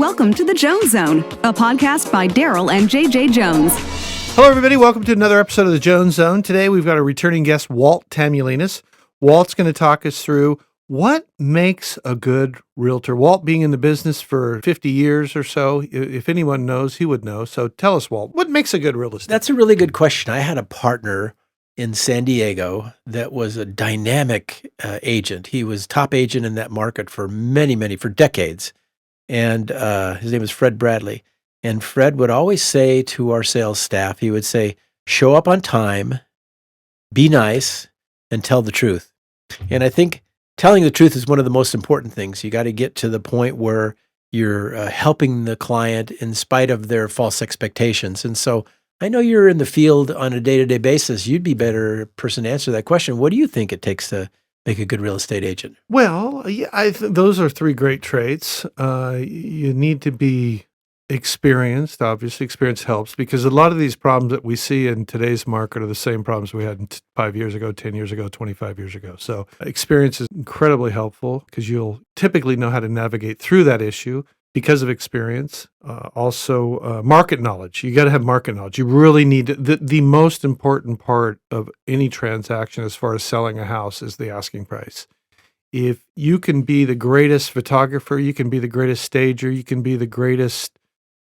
Welcome to the Jones Zone, a podcast by Darryl and JJ Jones. Hello, everybody. Welcome to another episode of the Jones Zone. Today, we've got a returning guest, Walt Tamulinas. Walt's going to talk us through what makes a good realtor. Walt being in the business for 50 years or so, if anyone knows, he would know. So tell us, Walt, what makes a good real estate? That's a really good question. I had a partner in San Diego that was a dynamic agent. He was top agent in that market for for decades. And his name was Fred Bradley. And Fred would always say to our sales staff, he would say, show up on time, be nice, and tell the truth. And I think telling the truth is one of the most important things. You got to get to the point where you're helping the client in spite of their false expectations. And so I know you're in the field on a day-to-day basis. You'd be a better person to answer that question. What do you think it takes to make a good real estate agent? Well, yeah, those are three great traits. You need to be experienced. Obviously, experience helps because a lot of these problems that we see in today's market are the same problems we had 5 years ago, 10 years ago, 25 years ago. So experience is incredibly helpful because you'll typically know how to navigate through that issue because of experience. Also, market knowledge. You got to have market knowledge. You really need to, the most important part of any transaction as far as selling a house is the asking price. If you can be the greatest photographer, you can be the greatest stager, you can be the greatest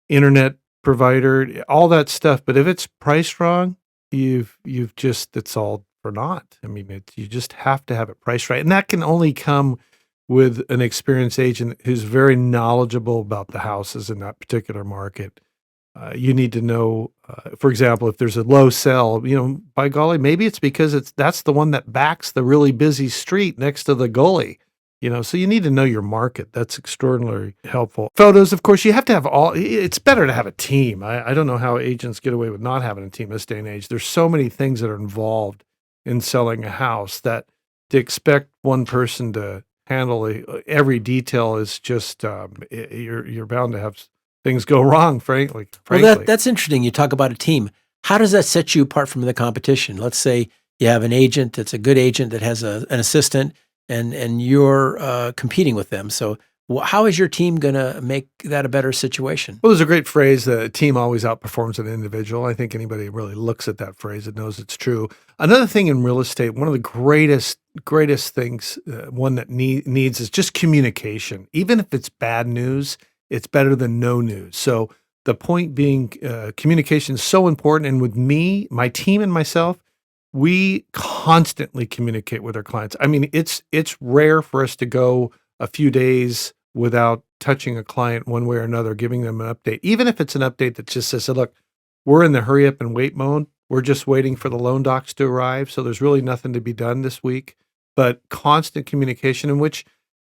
internet provider, all that stuff. But if it's priced wrong, it's all for naught. I mean, you just have to have it priced right. And that can only come with an experienced agent who's very knowledgeable about the houses in that particular market. You need to know, for example, if there's a low sell, by golly, maybe it's because that's the one that backs the really busy street next to the gully. So you need to know your market. That's extraordinarily helpful. Photos, of course, you have to have it's better to have a team. I don't know how agents get away with not having a team this day and age. There's so many things that are involved in selling a house that to expect one person to handle every detail is just, you're bound to have things go wrong, frankly. Well, that's interesting. You talk about a team. How does that set you apart from the competition? Let's say you have an agent that's a good agent that has an assistant, and you're competing with them. So how is your team going to make that a better situation? Well, there's a great phrase that a team always outperforms an individual. I think anybody really looks at that phrase and knows it's true. Another thing in real estate, one of the greatest things, one that needs is just communication. Even if it's bad news, it's better than no news. So the point being, communication is so important. And with me, my team and myself, we constantly communicate with our clients. I mean, it's rare for us to go a few days without touching a client one way or another, giving them an update. Even if it's an update that just says, look, we're in the hurry up and wait mode. We're just waiting for the loan docs to arrive. So there's really nothing to be done this week, but constant communication in which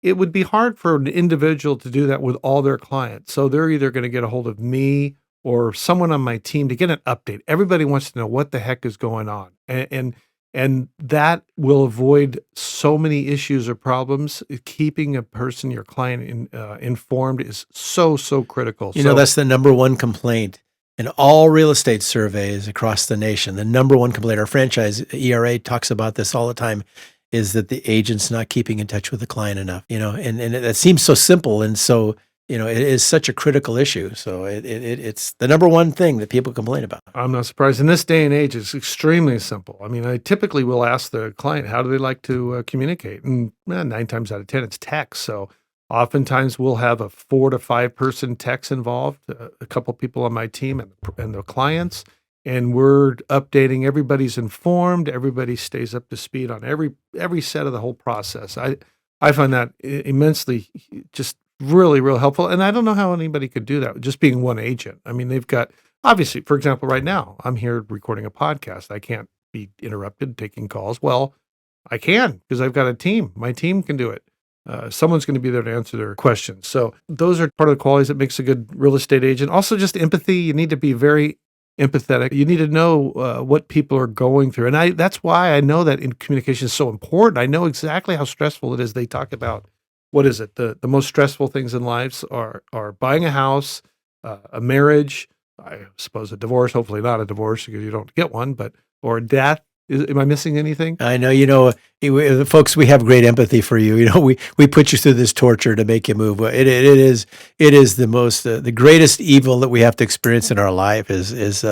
it would be hard for an individual to do that with all their clients. So they're either going to get a hold of me or someone on my team to get an update. Everybody wants to know what the heck is going on. And that will avoid so many issues or problems. Keeping a person, your client, informed is so critical. That's the number one complaint in all real estate surveys across the nation. The number one complaint, our franchise ERA talks about this all the time, is that the agent's not keeping in touch with the client enough. And it seems so simple, and so it is such a critical issue. So it's the number one thing that people complain about. I'm not surprised. In this day and age, it's extremely simple. I mean, I typically will ask the client, how do they like to communicate? And 9 times out of 10, it's text. So oftentimes we'll have a 4 to 5 person text involved, a couple people on my team and the clients, and we're updating. Everybody's informed. Everybody stays up to speed on every set of the whole process. I find that immensely just really, real helpful. And I don't know how anybody could do that with just being one agent. I mean, they've got, obviously, for example, right now, I'm here recording a podcast. I can't be interrupted taking calls. Well, I can because I've got a team. My team can do it. Someone's going to be there to answer their questions. So those are part of the qualities that makes a good real estate agent. Also, just empathy. You need to be very empathetic. You need to know what people are going through. And that's why I know that in communication is so important. I know exactly how stressful it is. They talk about, what is it? The most stressful things in lives are buying a house, a marriage, I suppose a divorce, hopefully not a divorce because you don't get one, or death, Am I missing anything? I know, folks, we have great empathy for you. We put you through this torture to make you move. It is the most, the greatest evil that we have to experience in our life is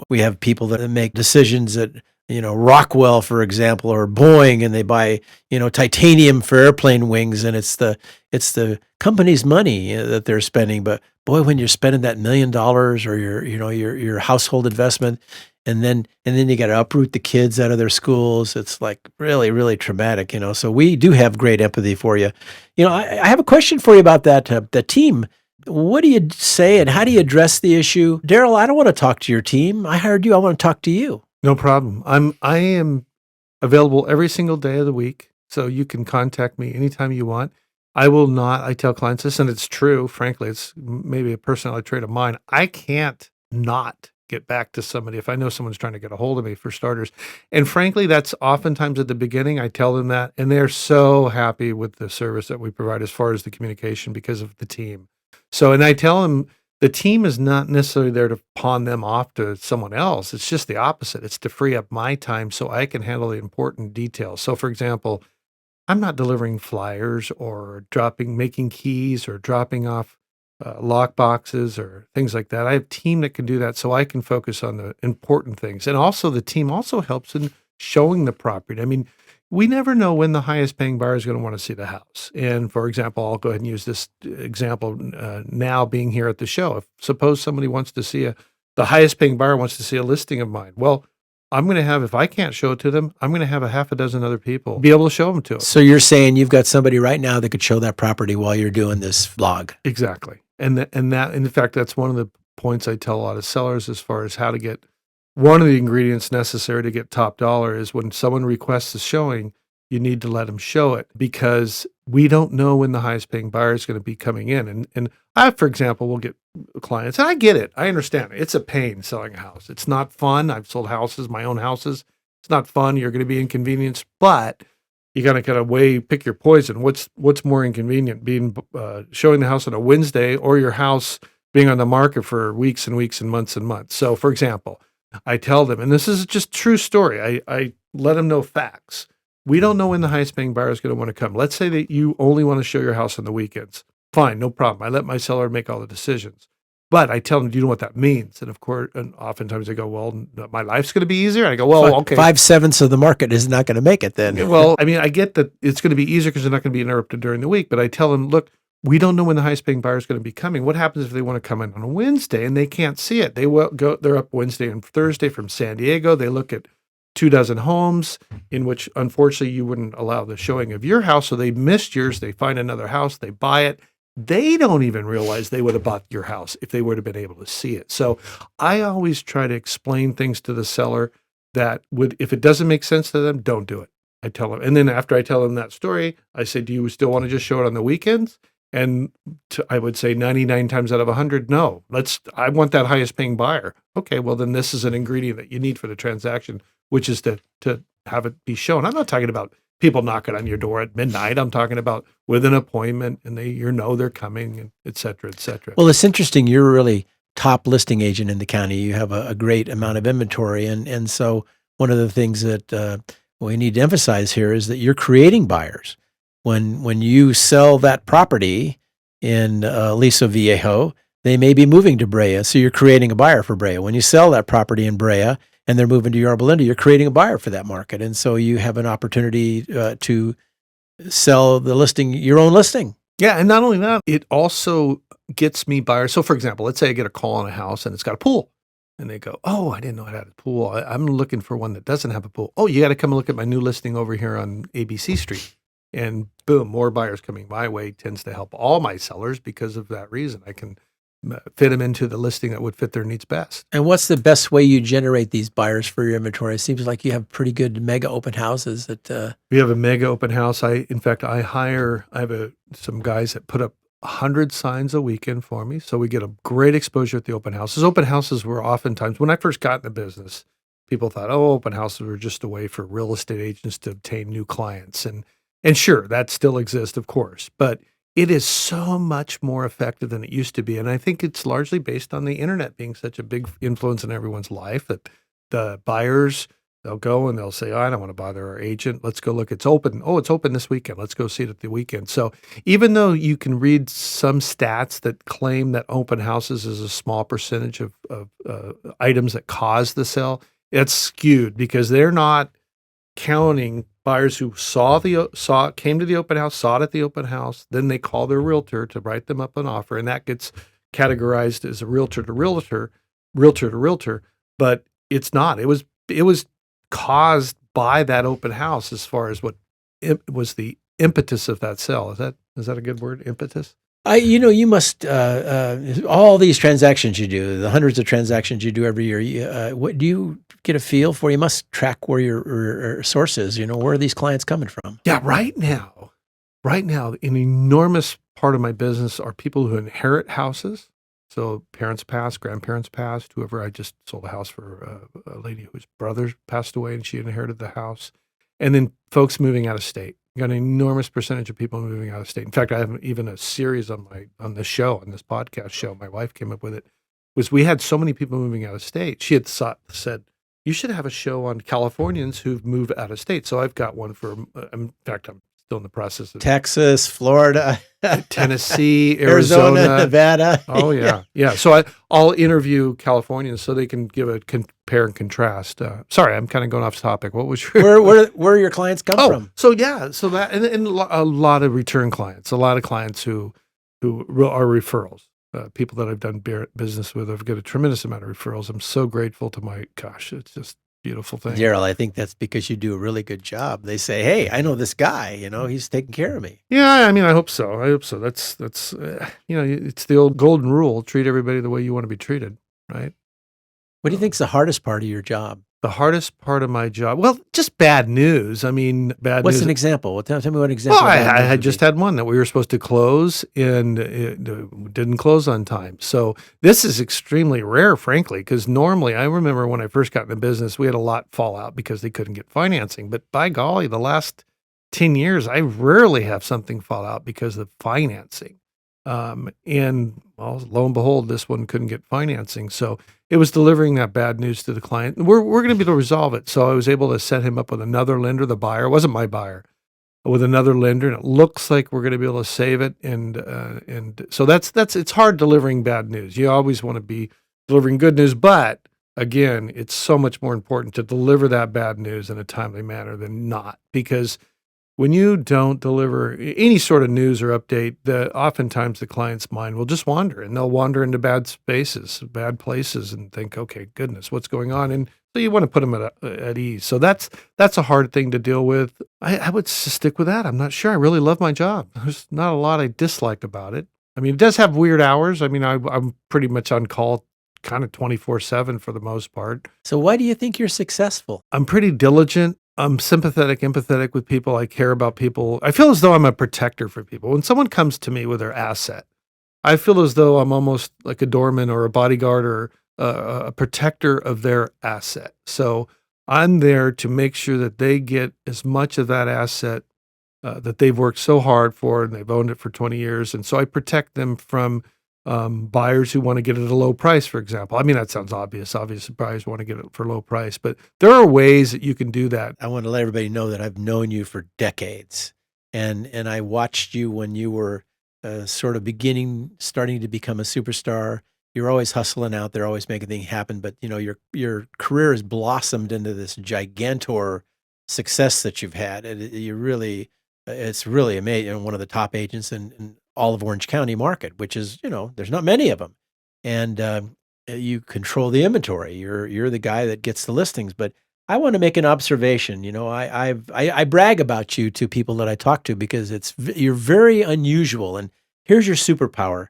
we have people that make decisions that, Rockwell, for example, or Boeing, and they buy, titanium for airplane wings, and it's the company's money that they're spending. But boy, when you're spending that $1 million or your household investment, and then you got to uproot the kids out of their schools. It's like really, really traumatic, So we do have great empathy for you. I have a question for you about that the team. What do you say, and how do you address the issue? Darryl, I don't want to talk to your team. I hired you. I want to talk to you. No problem. I am available every single day of the week, so you can contact me anytime you want. I will not. I tell clients this, and it's true. Frankly, it's maybe a personality trait of mine. I can't not get back to somebody if I know someone's trying to get a hold of me, for starters. And frankly, that's oftentimes at the beginning. I tell them that, and they're so happy with the service that we provide as far as the communication because of the team. So, and I tell them the team is not necessarily there to pawn them off to someone else. It's just the opposite. It's to free up my time so I can handle the important details. So, for example, I'm not delivering flyers or making keys or dropping off lock boxes or things like that. I have a team that can do that so I can focus on the important things. And also the team also helps in showing the property. I mean, we never know when the highest paying buyer is going to want to see the house. And for example, I'll go ahead and use this example now being here at the show. If suppose somebody wants to see the highest paying buyer wants to see a listing of mine. Well, I'm going to have, if I can't show it to them, I'm going to have a half a dozen other people be able to show them to them. So you're saying you've got somebody right now that could show that property while you're doing this vlog. Exactly. And that, in fact, that's one of the points I tell a lot of sellers as far as how to get, one of the ingredients necessary to get top dollar is when someone requests a showing, you need to let them show it because we don't know when the highest paying buyer is going to be coming in. And I, for example, will get clients, and I get it. I understand it. It's a pain selling a house. It's not fun. I've sold houses, my own houses. It's not fun. You're going to be inconvenienced, but you got to kind of pick your poison. What's more inconvenient, being showing the house on a Wednesday or your house being on the market for weeks and weeks and months and months? So, for example, I tell them, and this is just true story. I let them know facts. We don't know when the highest paying buyer is going to want to come. Let's say that you only want to show your house on the weekends. Fine, no problem. I let my seller make all the decisions. But I tell them, do you know what that means? And of course, and oftentimes they go, well, my life's going to be easier. And I go, well, okay. 5/7 of the market is not going to make it then. Well, I mean, I get that it's going to be easier because they're not going to be interrupted during the week. But I tell them, look, we don't know when the highest paying buyer is going to be coming. What happens if they want to come in on a Wednesday and they can't see it? They're up Wednesday and Thursday from San Diego. They look at 24 homes in which, unfortunately, you wouldn't allow the showing of your house. So they missed yours. They find another house. They buy it. They don't even realize they would have bought your house if they would have been able to see it. So I always try to explain things to the seller that if it doesn't make sense to them, don't do it. I tell them. And then after I tell them that story, I say, do you still want to just show it on the weekends? And I would say 99 times out of 100, no. I want that highest paying buyer. Okay, well, then this is an ingredient that you need for the transaction, which is to have it be shown. I'm not talking about people knocking on your door at midnight. I'm talking about with an appointment and they're coming, and et cetera, et cetera. Well, it's interesting. You're a really top listing agent in the county. You have a great amount of inventory. And so one of the things that we need to emphasize here is that you're creating buyers. When you sell that property in Aliso Viejo, they may be moving to Brea. So you're creating a buyer for Brea. When you sell that property in Brea, and they're moving to Yorba Linda, you're creating a buyer for that market. And so you have an opportunity to sell your own listing. Yeah, and not only that, it also gets me buyers. So for example, let's say I get a call on a house and it's got a pool. And they go, oh, I didn't know it had a pool. I'm looking for one that doesn't have a pool. Oh, you got to come and look at my new listing over here on ABC Street. And boom, more buyers coming my way tends to help all my sellers because of that reason. I can fit them into the listing that would fit their needs best. And what's the best way you generate these buyers for your inventory? It seems like you have pretty good mega open houses. We have a mega open house. I have some guys that put up 100 signs a weekend for me. So we get a great exposure at the open houses. Open houses were oftentimes, when I first got in the business, people thought, open houses were just a way for real estate agents to obtain new clients. And sure, that still exists, of course, but it is so much more effective than it used to be. And I think it's largely based on the internet being such a big influence in everyone's life that the buyers They'll go and they'll say, oh, I don't want to bother our agent. Let's go look. It's open. Oh, it's open this weekend. Let's go see it at the weekend. So even though you can read some stats that claim that open houses is a small percentage of items that cause the sale, it's skewed because they're not counting buyers who came to the open house, saw it at the open house. Then they call their realtor to write them up an offer, and that gets categorized as a realtor to realtor, realtor to realtor. But it's not. It was caused by that open house as far as what was the impetus of that sale. Is that a good word? Impetus? You must all these transactions you do, the hundreds of transactions you do every year. What do you get a feel for? You must track where your source is. Where are these clients coming from? Yeah, right now, an enormous part of my business are people who inherit houses. So parents passed, grandparents passed, whoever. I just sold a house for a lady whose brother passed away and she inherited the house. And then folks moving out of state. Got an enormous percentage of people moving out of state. In fact, I have even a series on this podcast show. My wife came up with it. Was we had so many people moving out of state. She had said, you should have a show on Californians who've moved out of state. So I've got one for, in fact, I'm still in the process of Texas, Florida, Tennessee, Arizona, Nevada. Oh yeah. Yeah. So I'll interview Californians so they can give a compare and contrast. Sorry, I'm kind of going off topic. What was your where your clients come from? So yeah, so that and a lot of return clients, a lot of clients who are referrals. People that I've done business with, I've got a tremendous amount of referrals. I'm so grateful to it's just a beautiful thing. Darryl, I think that's because you do a really good job. They say, hey, I know this guy, he's taking care of me. Yeah, I mean, I hope so. That's it's the old golden rule: treat everybody the way you want to be treated, right? What do you think's the hardest part of your job? The hardest part of my job? Well, just bad news. I mean, bad news. What's an example? Well, tell me what example. Well, I had just had one that we were supposed to close and it didn't close on time. So this is extremely rare, frankly, because normally I remember when I first got in the business, we had a lot fall out because they couldn't get financing. But by golly, the last 10 years, I rarely have something fall out because of financing. And well, lo and behold, this one couldn't get financing. So it was delivering that bad news to the client. We're going to be able to resolve it. So I was able to set him up with another lender. The buyer wasn't my buyer, but with another lender, and it looks like we're going to be able to save it. And so that's it's hard delivering bad news. You always want to be delivering good news, but again, it's so much more important to deliver that bad news in a timely manner than not, because when you don't deliver any sort of news or update, oftentimes the client's mind will just wander, and they'll wander into bad spaces, bad places, and think, "Okay, goodness, what's going on?" And so you want to put them at ease. So that's a hard thing to deal with. I would stick with that. I'm not sure. I really love my job. There's not a lot I dislike about it. I mean, it does have weird hours. I mean, I'm pretty much on call, kind of 24/7 for the most part. So why do you think you're successful? I'm pretty diligent. I'm sympathetic, empathetic with people. I care about people. I feel as though I'm a protector for people. When someone comes to me with their asset, I feel as though I'm almost like a doorman or a bodyguard or a protector of their asset. So I'm there to make sure that they get as much of that asset that they've worked so hard for and they've owned it for 20 years. And so I protect them from buyers who want to get it at a low price, for example. I mean, that sounds obvious. Obviously, buyers want to get it for a low price, but there are ways that you can do that. I want to let everybody know that I've known you for decades, and I watched you when you were sort of starting to become a superstar. You're always hustling out there, always making things happen, but your career has blossomed into this gigantor success that you've had. It's really amazing. One of the top agents in all of Orange County market, which is, there's not many of them. And you control the inventory. You're the guy that gets the listings. But I want to make an observation. I brag about you to people that I talk to because you're very unusual. And here's your superpower.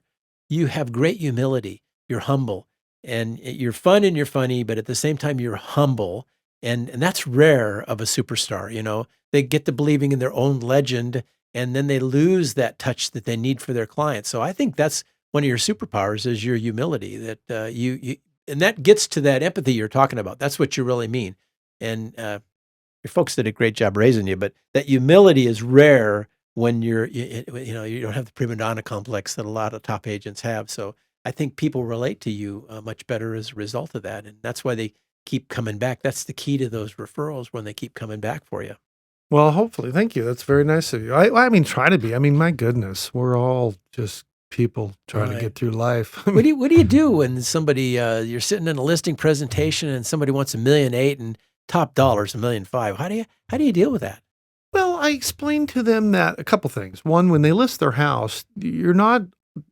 You have great humility. You're humble. And you're fun and you're funny, but at the same time, you're humble. And that's rare of a superstar. They get to believing in their own legend, and then they lose that touch that they need for their clients. So I think that's one of your superpowers is your humility, that you and that gets to that empathy you're talking about. That's what you really mean. And your folks did a great job raising you, but that humility is rare when you don't have the prima donna complex that a lot of top agents have. So I think people relate to you much better as a result of that. And that's why they keep coming back. That's the key to those referrals when they keep coming back for you. Well, hopefully. Thank you. That's very nice of you. I mean, try to be. I mean, my goodness, we're all just people trying to Right. get through life. What do you do when somebody you're sitting in a listing presentation and somebody wants $1.8 million and top dollar's $1.5 million? How do you deal with that? Well, I explained to them that a couple things. One, when they list their house, you're not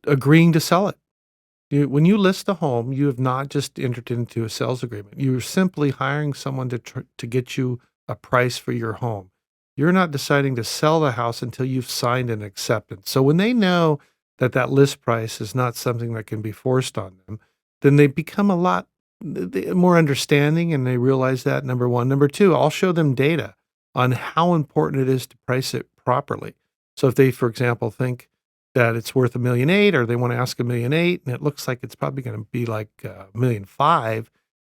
agreeing to sell it. When you list a home, you have not just entered into a sales agreement. You're simply hiring someone to get you a price for your home. You're not deciding to sell the house until you've signed an acceptance. So when they know that that list price is not something that can be forced on them, then they become a lot more understanding, and they realize that, number one. Number two, I'll show them data on how important it is to price it properly. So if they, for example, think that it's worth $1.8 million, or they want to ask $1.8 million, and it looks like it's probably going to be like $1.5 million,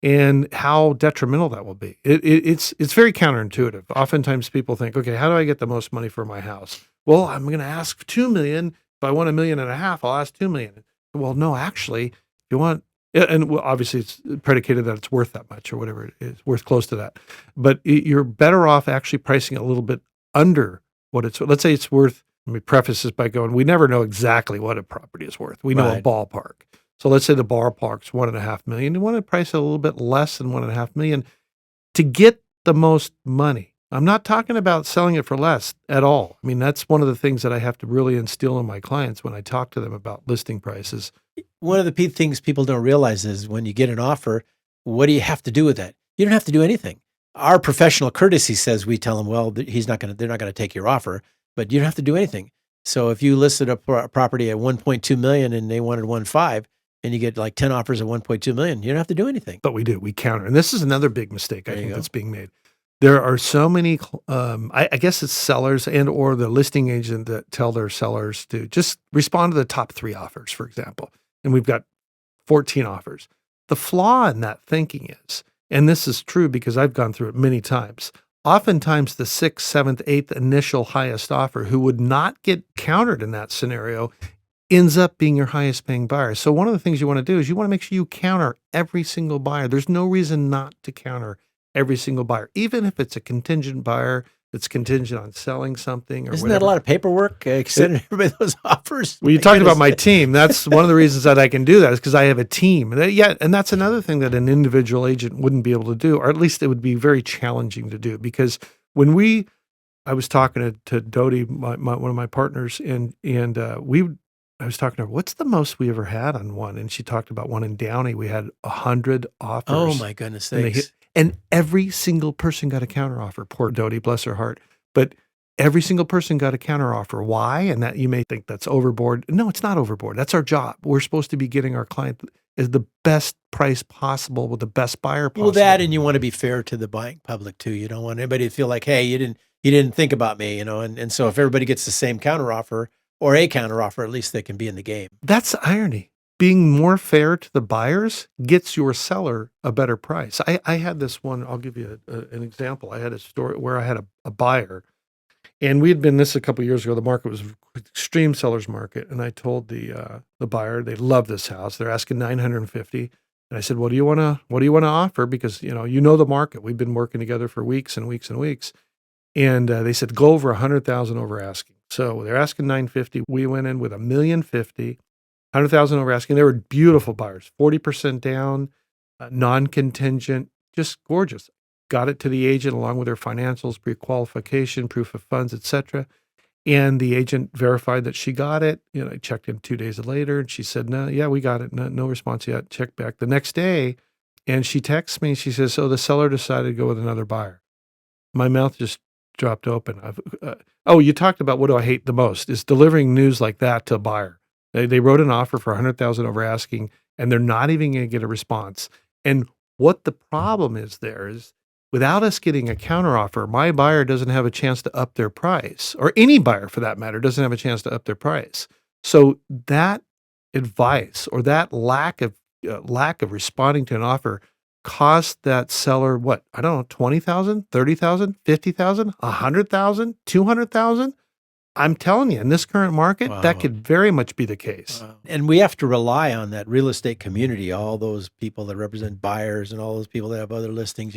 and how detrimental that will be. It's very counterintuitive. Oftentimes people think, okay, how do I get the most money for my house? Well, I'm going to ask $2 million. If I want $1.5 million, I'll ask $2 million. Well, no, actually, if you want, and well, obviously it's predicated that it's worth that much or whatever it is, worth close to that. But you're better off actually pricing a little bit under what it's, let's say it's worth. Let me preface this by going, we never know exactly what a property is worth. We know a ballpark. So let's say the ballpark's $1.5 million. You want to price it a little bit less than $1.5 million to get the most money. I'm not talking about selling it for less at all. I mean, that's one of the things that I have to really instill in my clients when I talk to them about listing prices. One of the things people don't realize is when you get an offer, what do you have to do with that? You don't have to do anything. Our professional courtesy says we tell them, well, they're not going to take your offer, but you don't have to do anything. So if you listed a property at 1.2 million and they wanted 1.5, and you get like 10 offers at 1.2 million, you don't have to do anything. But we do. We counter. And this is another big mistake I think that's being made. There are so many, I guess it's sellers and or the listing agent that tell their sellers to just respond to the top 3 offers, for example. And we've got 14 offers. The flaw in that thinking is, and this is true because I've gone through it many times, oftentimes the 6th, 7th, 8th initial highest offer who would not get countered in that scenario ends up being your highest paying buyer. So one of the things you want to do is you want to make sure you counter every single buyer. There's no reason not to counter every single buyer, even if it's a contingent buyer that's contingent on selling something or Isn't whatever. that a lot of paperwork, sending everybody those offers? Well, you talked about my team. That's one of the reasons that I can do that is because I have a team. And that's another thing that an individual agent wouldn't be able to do, or at least it would be very challenging to do. Because when I was talking to Dodie, one of my partners, and I was talking to her, what's the most we ever had on one? And she talked about one in Downey. We had 100 offers. Oh my goodness sakes. And every single person got a counteroffer. Poor Dodie, bless her heart. But every single person got a counteroffer. Why? And that you may think that's overboard. No, it's not overboard. That's our job. We're supposed to be getting our client as the best price possible with the best buyer possible. Well, that, and you want to be fair to the buying public too. You don't want anybody to feel like, hey, you didn't think about me, and so if everybody gets the same counteroffer or a counteroffer, at least they can be in the game. That's the irony. Being more fair to the buyers gets your seller a better price. I had this one, I'll give you an example. I had a story where I had a buyer, and we had been this a couple of years ago. The market was extreme seller's market, and I told the buyer they love this house. They're asking $950, and I said, "What do you want to offer? Because you know the market. We've been working together for weeks and weeks and weeks." And they said, "Go over 100,000 over asking." So they're asking $950. We went in with $1,050,000. 100,000 over asking. They were beautiful buyers, 40% down, non-contingent, just gorgeous. Got it to the agent along with their financials, pre-qualification, proof of funds, etc. And the agent verified that she got it. I checked in 2 days later, and she said, "No, yeah, we got it. No response yet." Checked back the next day, and she texts me. She says, "So the seller decided to go with another buyer." My mouth just dropped open. You talked about what do I hate the most is delivering news like that to a buyer. They wrote an offer for 100,000 over asking, and they're not even going to get a response. And what the problem is there is, without us getting a counteroffer, my buyer doesn't have a chance to up their price, or any buyer for that matter doesn't have a chance to up their price. So that advice or that lack of responding to an offer cost that seller what? I don't know, 20,000, 30,000, 50,000, 100,000, 200,000. I'm telling you, in this current market, Wow. that could very much be the case. And we have to rely on that real estate community, all those people that represent buyers and all those people that have other listings.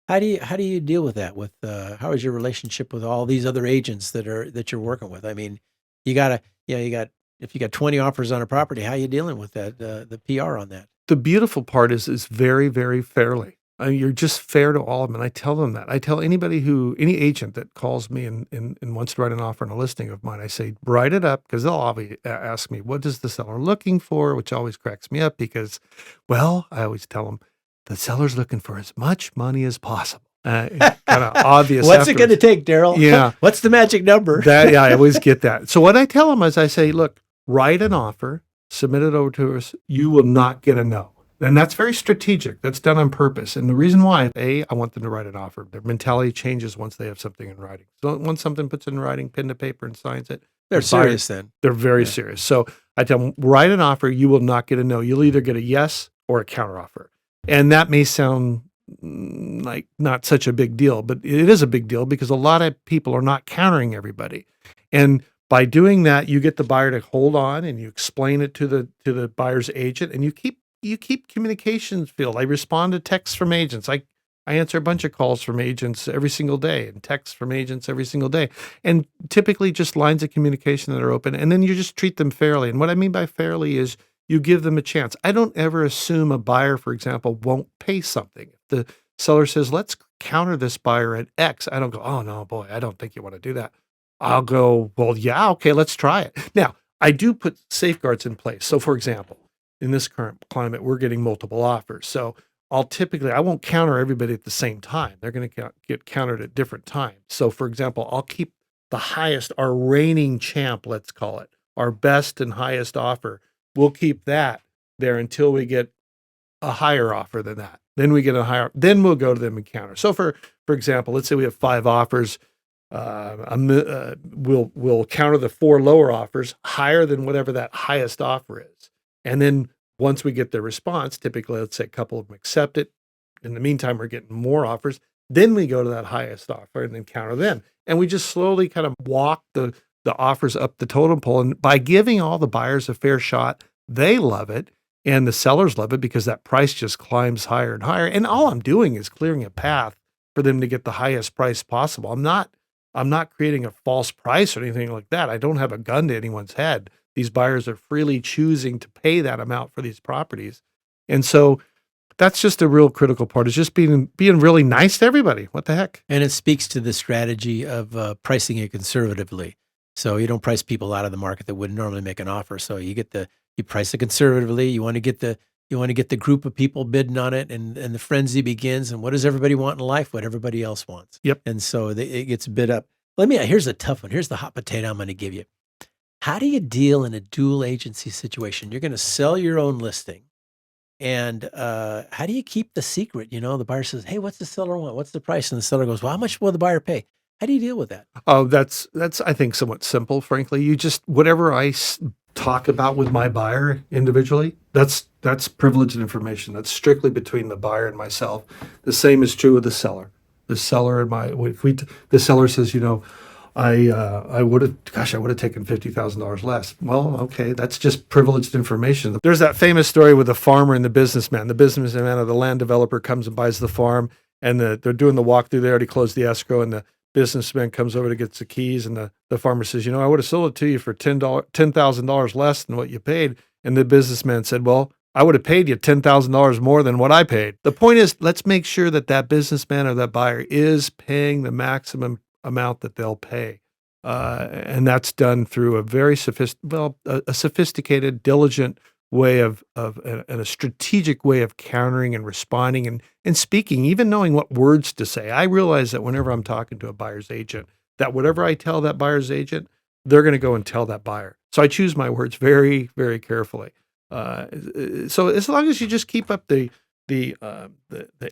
How do you deal with that? With how is your relationship with all these other agents that you're working with? I mean, you got if you got 20 offers on a property, how are you dealing with that? The PR on that. The beautiful part is very, very fairly. You're just fair to all of them, and I tell them that. I tell any agent that calls me and wants to write an offer on a listing of mine, I say, write it up, because they'll always ask me, what is the seller looking for, which always cracks me up because, well, I always tell them, the seller's looking for as much money as possible. Kind of obvious. What's it going to take, Darryl? Yeah. What's the magic number? Yeah, I always get that. So what I tell them is I say, look, write an offer, submit it over to us. You will not get a no. And that's very strategic. That's done on purpose. And the reason why, I want them to write an offer. Their mentality changes once they have something in writing. So once something puts in writing, pen to paper and signs it, They're serious then. They're very serious. So I tell them, write an offer. You will not get a no. You'll either get a yes or a counteroffer. And that may sound like not such a big deal, but it is a big deal because a lot of people are not countering everybody. And by doing that, you get the buyer to hold on, and you explain it to the buyer's agent, and you keep communications filled. I respond to texts from agents. I answer a bunch of calls from agents every single day and texts from agents every single day. And typically just lines of communication that are open. And then you just treat them fairly. And what I mean by fairly is you give them a chance. I don't ever assume a buyer, for example, won't pay something. If the seller says, let's counter this buyer at X, I don't go, oh no, boy, I don't think you want to do that. I'll go, well, yeah, okay, let's try it. Now, I do put safeguards in place. So for example, in this current climate, we're getting multiple offers. So I won't counter everybody at the same time. They're going to get countered at different times. So for example, I'll keep the highest, our reigning champ, let's call it, our best and highest offer. We'll keep that there until we get a higher offer than that. Then we get a higher, then we'll go to them and counter. So for example, let's say we have 5 offers. We'll counter the 4 lower offers higher than whatever that highest offer is. And then once we get their response, typically, let's say a couple of them accept it. In the meantime, we're getting more offers. Then we go to that highest offer and then counter them. And we just slowly kind of walk the offers up the totem pole. And by giving all the buyers a fair shot, they love it. And the sellers love it because that price just climbs higher and higher. And all I'm doing is clearing a path for them to get the highest price possible. I'm not creating a false price or anything like that. I don't have a gun to anyone's head. These buyers are freely choosing to pay that amount for these properties. And so that's just a real critical part, is just being really nice to everybody. What the heck? And it speaks to the strategy of pricing it conservatively. So you don't price people out of the market that wouldn't normally make an offer. So you price it conservatively. You want to get the group of people bidding on it, and the frenzy begins. And what does everybody want in life? What everybody else wants. Yep. And so it gets bid up. Here's a tough one. Here's the hot potato I'm going to give you. How do you deal in a dual agency situation? You're going to sell your own listing. And how do you keep the secret? The buyer says, hey, what's the seller want? What's the price? And the seller goes, well, how much will the buyer pay? How do you deal with that? Oh, that's I think, somewhat simple, frankly. You just, whatever I talk about with my buyer individually, that's privileged information. That's strictly between the buyer and myself. The same is true with the seller. The seller and the seller says, I would have taken $50,000 less. Well, okay, that's just privileged information. There's that famous story with the farmer and the businessman. The businessman or the land developer comes and buys the farm, and they're doing the walkthrough. They already closed the escrow, and the businessman comes over to get the keys, and the farmer says, I would have sold it to you for $10,000 less than what you paid. And the businessman said, well, I would have paid you $10,000 more than what I paid. The point is, let's make sure that businessman or that buyer is paying the maximum amount that they'll pay. And that's done through a very sophisticated, diligent way and a strategic way of countering and responding and speaking, even knowing what words to say. I realize that whenever I'm talking to a buyer's agent, that whatever I tell that buyer's agent, they're going to go and tell that buyer. So I choose my words very, very carefully. So as long as you just keep up the the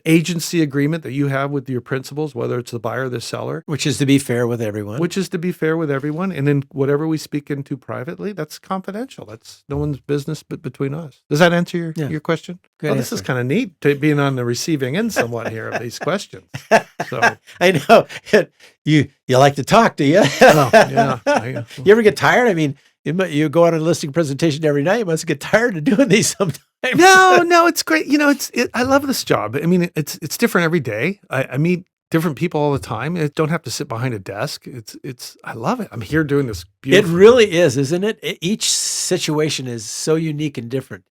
agency agreement that you have with your principals, whether it's the buyer or the seller, Which is to be fair with everyone. which is to be fair with everyone. And then whatever we speak into privately, that's confidential. That's no one's business but between us. Does that answer your question? Good Well, this is answer. kind of neat to being on the receiving end somewhat here of these questions. So, I know. You like to talk, do you? You ever get tired? I mean, you go on a listing presentation every night. You must get tired of doing these sometimes. No, it's great. I love this job. I mean, it's different every day. I meet different people all the time. I don't have to sit behind a desk. I love it. I'm here doing this It beautiful. really is, isn't it? Each situation is so unique and different.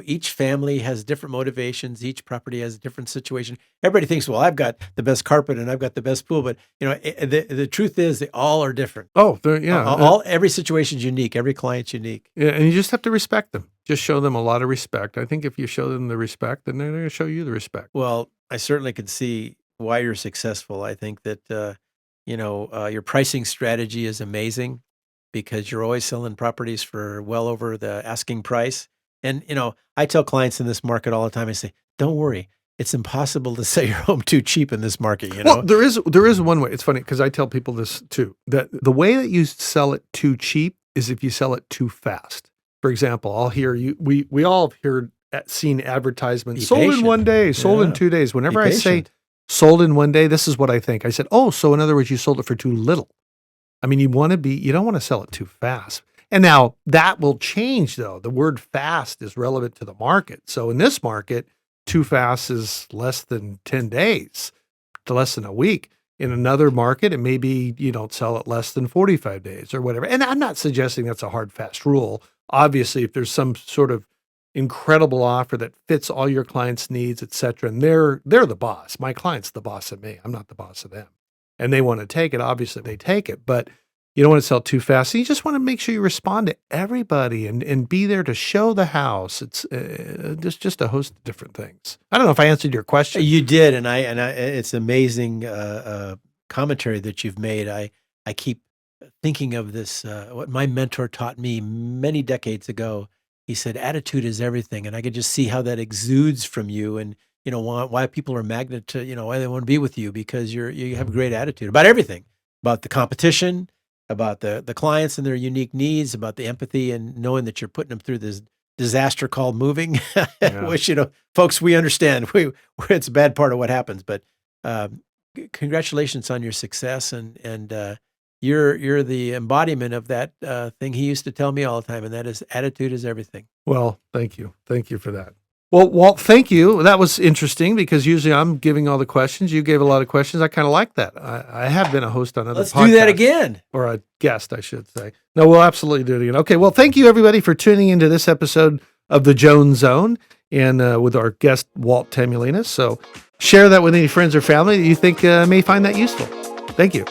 Each family has different motivations. Each property has a different situation. Everybody thinks, well, I've got the best carpet and I've got the best pool, but the truth is they all are different. Oh, Every situation's unique. Every client's unique. yeah, and you just have to respect them. Just show them a lot of respect. I think if you show them the respect, then they're going to show you the respect. Well, I certainly can see why you're successful. I think that, your pricing strategy is amazing because you're always selling properties for well over the asking price. And, I tell clients in this market all the time, I say, don't worry. It's impossible to sell your home too cheap in this market, Well, there is one way. It's funny because I tell people this too, that the way that you sell it too cheap is if you sell it too fast. For example, I'll hear we all have seen advertisements, Be sold in patient. 1 day, sold in Yeah. 2 days. Whenever I say patient. sold in 1 day, this is what I think. I said, oh, so in other words, you sold it for too little. I mean, you don't want to sell it too fast. And now that will change though. The word fast is relevant to the market. So in this market, too fast is less than 10 days to less than a week. In another market, it may be you don't sell it less than 45 days or whatever. And I'm not suggesting that's a hard, fast rule. Obviously, if there's some sort of incredible offer that fits all your clients' needs, et cetera, and they're the boss. My client's the boss of me. I'm not the boss of them. And they want to take it, obviously they take it. But you don't want to sell too fast. So you just want to make sure you respond to everybody and be there to show the house. It's just a host of different things. I don't know if I answered your question. You did, and it's amazing commentary that you've made. I keep thinking of this. What my mentor taught me many decades ago. He said, "Attitude is everything," and I could just see how that exudes from you, and why people are magnet to why they want to be with you because you have a great attitude about everything, about the competition, about the clients and their unique needs, about the empathy and knowing that you're putting them through this disaster called moving, Yeah. which, folks, we understand. It's a bad part of what happens, but congratulations on your success. And you're the embodiment of that thing he used to tell me all the time. And that is attitude is everything. Well, thank you. Thank you for that. Well, Walt, thank you. That was interesting because usually I'm giving all the questions. You gave a lot of questions. I kind of like that. I have been a host on other Let's podcasts. do that again. Or a guest, I should say. No, we'll absolutely do it again. Okay, well, thank you, everybody, for tuning into this episode of The Jones Zone and with our guest, Walt Temulinas. So share that with any friends or family that you think may find that useful. Thank you.